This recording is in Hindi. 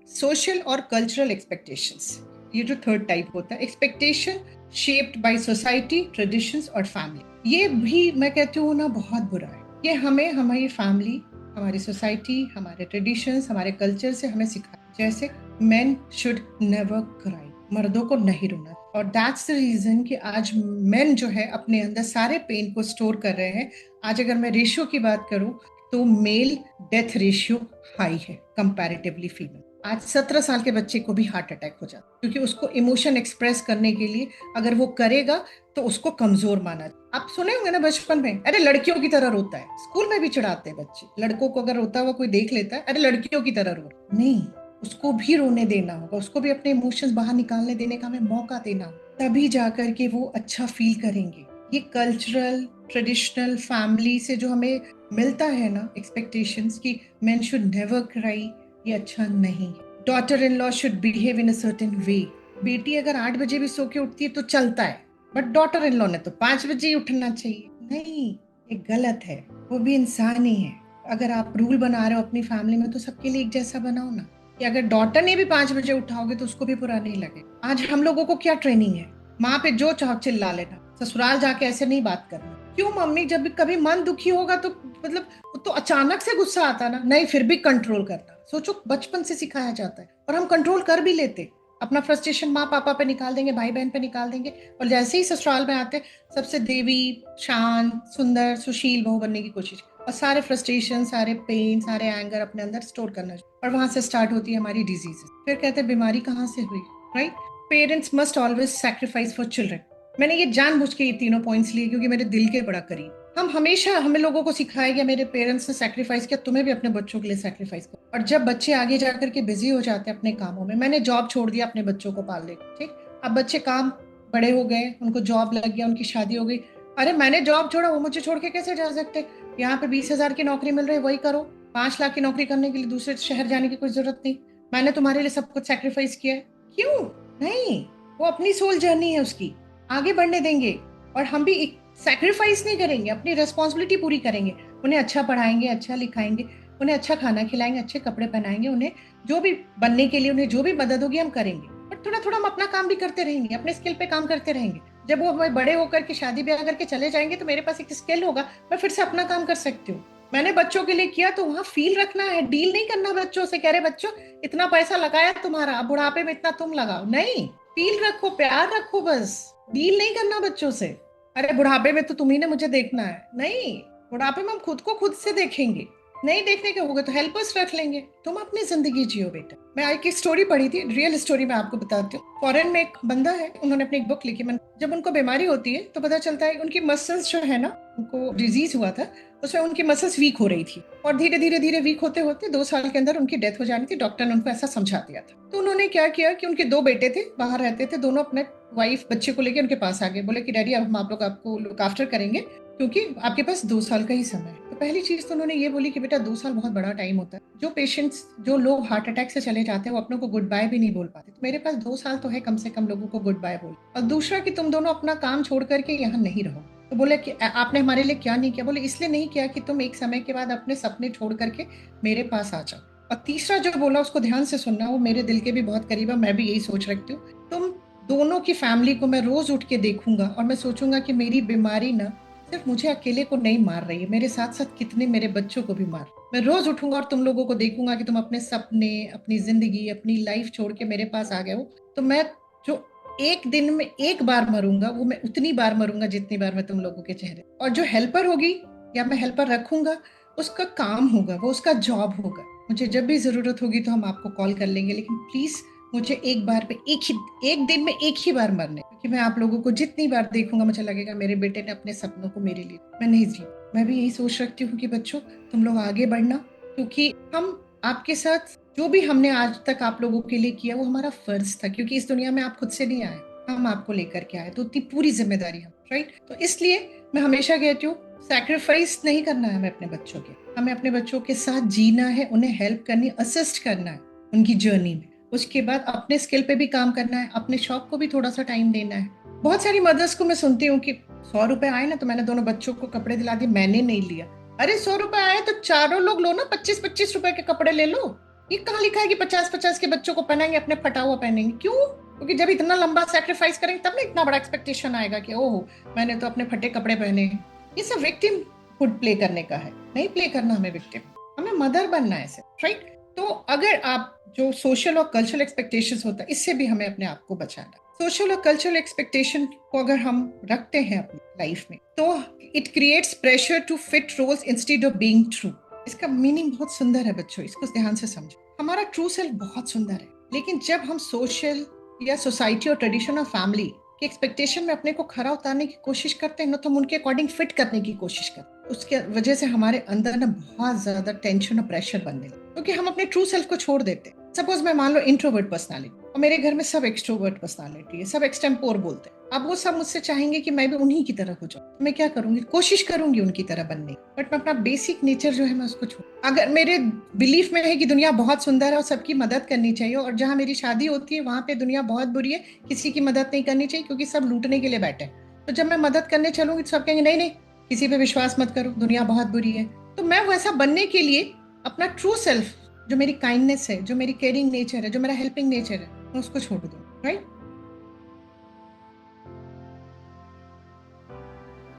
सोशल और कल्चरल एक्सपेक्टेशंस, ये जो थर्ड टाइप होता है, expectation shaped by society, traditions और फैमिली। ये भी मैं कहती हूँ ना बहुत बुरा है। ये हमें हमारी फैमिली, हमारी सोसाइटी, हमारे ट्रेडिशंस, हमारे कल्चर से हमें सिखाया, जैसे मेन शुड नेवर क्राई, मर्दों को नहीं रोना। और दैट्स द रीजन कि आज मेन जो है अपने अंदर सारे पेन को स्टोर कर रहे हैं। आज अगर मैं रेशियो की बात करूं तो मेल डेथ रेशियो हाई है कंपैरेटिवली फीमेल। आज 17 साल के बच्चे को भी हार्ट अटैक हो जाता है, क्योंकि उसको इमोशन एक्सप्रेस करने के लिए अगर वो करेगा तो उसको कमजोर माना। आप सुने होंगे ना बचपन में, अरे लड़कियों की तरह रोता है। स्कूल में भी चिढ़ाते हैं बच्चे, लड़कों को अगर रोता हुआ कोई देख लेता है, अरे लड़कियों की तरह रो। नहीं, उसको भी रोने देना होगा, उसको भी अपने इमोशंस बाहर निकालने देने का हमें मौका देना होगा, तभी जाकर के वो अच्छा फील करेंगे। ये कल्चरल ट्रेडिशनल फैमिली से जो हमें मिलता है ना एक्सपेक्टेशंस कि मेन शुड नेवर क्राई, ये अच्छा नहीं है। Daughter in law should behave in a certain way. बेटी अगर 8 बजे भी सो के उठती है तो चलता है, बट डॉटर इन लॉ ने तो 5 बजे ही उठना चाहिए। नहीं, ये गलत है। वो भी इंसान ही है। अगर आप रूल बना रहे हो अपनी फैमिली में तो सबके लिए एक जैसा बनाओ ना, कि अगर डॉटर ने भी 5 बजे उठाओगे तो उसको भी बुरा नहीं लगे। आज हम लोगों को क्या ट्रेनिंग है, माँ पे जो चाहो चिल्ला लेना, ससुराल जाके ऐसे नहीं बात करना। क्यों मम्मी, जब भी कभी मन दुखी होगा तो मतलब तो अचानक से गुस्सा आता ना, नहीं फिर भी कंट्रोल करना। सोचो, बचपन से सिखाया जाता है और हम कंट्रोल कर भी लेते। अपना फ्रस्ट्रेशन माँ पापा पे निकाल देंगे, भाई बहन पे निकाल देंगे, और जैसे ही ससुराल में आते सबसे देवी, शांत, सुंदर, सुशील बहू बनने की कोशिश, और सारे फ्रस्ट्रेशन, सारे पेन, सारे एंगर अपने अंदर स्टोर करना, और वहां से स्टार्ट होती है हमारी डिजीजेस। फिर कहते हैं बीमारी कहाँ से हुई, right? Parents must always sacrifice for children. मैंने ये जानबूझ के ये तीनों पॉइंट्स लिए क्योंकि मेरे दिल के बड़ा करीब। हम हमेशा हमें लोगों को सिखाया गया, मेरे पेरेंट्स ने सैक्रिफाइस किया, तुम्हें भी अपने बच्चों के लिए सैक्रिफाइस करो। और जब बच्चे आगे जाकर के बिजी हो जाते हैं अपने कामों में, मैंने जॉब छोड़ दिया अपने बच्चों को पालने, ठीक। अब बच्चे काम बड़े हो गए, उनको जॉब लग गया, उनकी शादी हो गई। अरे मैंने जॉब छोड़ा, वो मुझे छोड़ के कैसे जा सकते? यहाँ पे 20,000 की नौकरी मिल रही है, वही करो। 5 लाख की नौकरी करने के लिए दूसरे शहर जाने की कोई जरूरत नहीं। मैंने तुम्हारे लिए सब कुछ सैक्रिफाइस किया है। क्यों नहीं? वो अपनी सोल जर्नी है उसकी, आगे बढ़ने देंगे। और हम भी सैक्रिफाइस नहीं करेंगे, अपनी रिस्पॉन्सिबिलिटी पूरी करेंगे। उन्हें अच्छा पढ़ाएंगे, अच्छा लिखाएंगे, उन्हें अच्छा खाना खिलाएंगे, अच्छे कपड़े पहनाएंगे, उन्हें जो भी बनने के लिए उन्हें जो भी मदद होगी हम करेंगे। बट थोड़ा थोड़ा हम अपना काम भी करते रहेंगे, अपने स्किल पे काम करते रहेंगे। जब वो हमें बड़े होकर के शादी ब्याह करके चले जाएंगे तो मेरे पास एक स्किल होगा, मैं फिर से अपना काम कर सकती हूँ। मैंने बच्चों के लिए किया तो वहां फील रखना है, डील नहीं करना बच्चों से, कह रहे बच्चों इतना पैसा लगाया तुम्हारा, अब बुढ़ापे में इतना तुम लगाओ। नहीं, फील रखो, प्यार रखो, बस डील नहीं करना बच्चों से। अरे बुढ़ापे में तो तुम्ही ने मुझे देखना है, नहीं, बुढ़ापे में हम खुद को खुद से देखेंगे। नहीं देखने के होगा तो हेल्पर्स रख लेंगे, तुम अपनी जिंदगी जियो बेटा। मैं एक स्टोरी पढ़ी थी, रियल स्टोरी मैं आपको बताती हूँ। फॉरेन में एक बंदा है, उन्होंने अपनी एक बुक लिखी। जब उनको बीमारी होती है तो पता चलता है उनकी मसल्स जो है ना, उनको डिजीज हुआ था, उसमें उनकी मसल्स वीक हो रही थी, और धीरे धीरे धीरे वीक होते होते 2 साल के अंदर उनकी डेथ हो जानी थी। डॉक्टर ने उनको ऐसा समझा दिया था। तो उन्होंने क्या किया कि उनके 2 बेटे थे, बाहर रहते थे, दोनों अपने वाइफ बच्चे को लेकर उनके पास आ गए। बोले कि डैडी अब हम आप लोग आपको लुक आफ्टर करेंगे, क्योंकि आपके पास 2 साल का ही समय है। तो पहली चीज तो उन्होंने ये बोली कि बेटा 2 साल बहुत बड़ा टाइम होता है। जो पेशेंट्स, जो लोग हार्ट अटैक से चले जाते हैं वो अपनों को गुड बाय भी नहीं बोल पाते, तो मेरे पास 2 साल तो है कम से कम लोगों को गुड बाय बोल। और दूसरा कि तुम दोनों अपना काम छोड़ करके यहाँ नहीं रहो। तो बोले कि आपने हमारे लिए क्या नहीं किया? बोले इसलिए नहीं किया कि तुम एक समय के बाद अपने सपने छोड़ करके मेरे पास आ जाओ। और तीसरा जो बोला उसको ध्यान से सुनना, वो मेरे दिल के भी बहुत करीब है, मैं भी यही सोच रखती हूँ। तुम दोनों की फैमिली को मैं रोज उठ के देखूंगा और मैं सोचूंगा कि मेरी बीमारी ना सिर्फ मुझे अकेले को नहीं मार रही है, मेरे साथ साथ कितने मेरे बच्चों को भी मार। मैं रोज उठूंगा और तुम लोगों को देखूंगा कि तुम अपने सपने, अपनी जिंदगी, अपनी लाइफ छोड़ के मेरे पास आ गए हो। तो मैं जो एक दिन में एक बार मरूंगा, वो मैं उतनी बार मरूंगा जितनी बार मैं तुम लोगों के चेहरे। और जो हेल्पर होगी या मैं हेल्पर रखूंगा, उसका काम होगा, वो उसका जॉब होगा। मुझे जब भी जरूरत होगी तो हम आपको कॉल कर लेंगे, लेकिन प्लीज मुझे एक बार पे एक दिन में एक ही बार मरने, क्योंकि मैं आप लोगों को जितनी बार देखूंगा मुझे लगेगा मेरे बेटे ने अपने सपनों को मेरे लिए, मैं नहीं जी। मैं भी यही सोच रखती हूँ कि बच्चों तुम लोग आगे बढ़ना, क्योंकि हम आपके साथ जो भी हमने आज तक आप लोगों के लिए किया वो हमारा फर्ज था, क्योंकि इस दुनिया में आप खुद से नहीं आए, हम आपको लेकर के आए, तो उतनी पूरी जिम्मेदारी हम, राइट? तो इसलिए मैं हमेशा कहती हूँ सैक्रिफाइस नहीं करना है हमें अपने बच्चों के, हमें अपने बच्चों के साथ जीना है, उन्हें हेल्प करनी, असिस्ट करना है उनकी जर्नी में। उसके बाद अपने स्किल पे भी काम करना है, अपने शौक को भी थोड़ा सा टाइम देना है। बहुत सारी मदर्स को मैं सुनती हूँ कि 100 रुपए आए ना तो मैंने दोनों बच्चों को कपड़े दिला दिए, मैंने नहीं लिया। अरे 100 रुपए आए तो चारों लोग लो ना, 25-25 रुपए के कपड़े ले लो। ये कहाँ लिखा है कि 50-50 के बच्चों को पहनाएंगे, अपने फटा हुआ पहनेंगे? क्यों? क्योंकि जब इतना लंबा सेक्रीफाइस करेंगे तब ना इतना बड़ा एक्सपेक्टेशन आएगा कि ओह मैंने तो अपने फटे कपड़े पहने। ये सब विक्टिम हुड प्ले करने का है, नहीं प्ले करना हमें विक्टिम, हमें मदर बनना है, राइट? तो अगर आप जो सोशल और कल्चरल एक्सपेक्टेशंस होता है, इससे भी हमें अपने आप को बचाना। सोशल और कल्चरल एक्सपेक्टेशन को अगर हम रखते हैं अपनी लाइफ में, तो it creates pressure to fit roles instead of being true. इसका मीनिंग बहुत सुंदर है बच्चों, इसको ध्यान से समझो। हमारा ट्रू सेल्फ बहुत सुंदर है, लेकिन जब हम सोशल या सोसाइटी और ट्रेडिशन और फैमिली की एक्सपेक्टेशन में अपने को खरा उतारने की कोशिश करते हैं ना, तो हम उनके अकॉर्डिंग फिट करने की कोशिश करते हैं। उसके वजह से हमारे अंदर ना बहुत ज्यादा टेंशन और प्रेशर बनने लगता है, क्योंकि हम अपने ट्रू सेल्फ को छोड़ देते हैं। सपोज मैं मान लो इंट्रोवर्ट पर्सनालिटी और मेरे घर में सब एक्सट्रोवर्ट पर्सनालिटी है, सब एक्सटेम्पोर बोलते हैं। अब वो सब मुझसे चाहेंगे कि मैं भी उन्हीं की तरह हो जाऊं। मैं क्या करूंगी? कोशिश करूंगी उनकी तरह बनने की, बट मैं अपना बेसिक नेचर जो है मैं उसको छोड़। अगर मेरे बिलीफ में है कि दुनिया बहुत सुंदर है और सबकी मदद करनी चाहिए, और जहां मेरी शादी होती है वहां पे दुनिया बहुत बुरी है, किसी की मदद नहीं करनी चाहिए क्योंकि सब लूटने के लिए बैठे हैं, तो जब मैं मदद करने चलूंगी तो सब कहेंगे नहीं नहीं, किसी पे विश्वास मत करो, दुनिया बहुत बुरी है। तो मैं वैसा बनने के लिए अपना ट्रू सेल्फ, जो मेरी काइंडनेस है, जो मेरी केयरिंग नेचर है, जो मेरा हेल्पिंग नेचर है, मैं उसको छोड़ दूँ, राइट?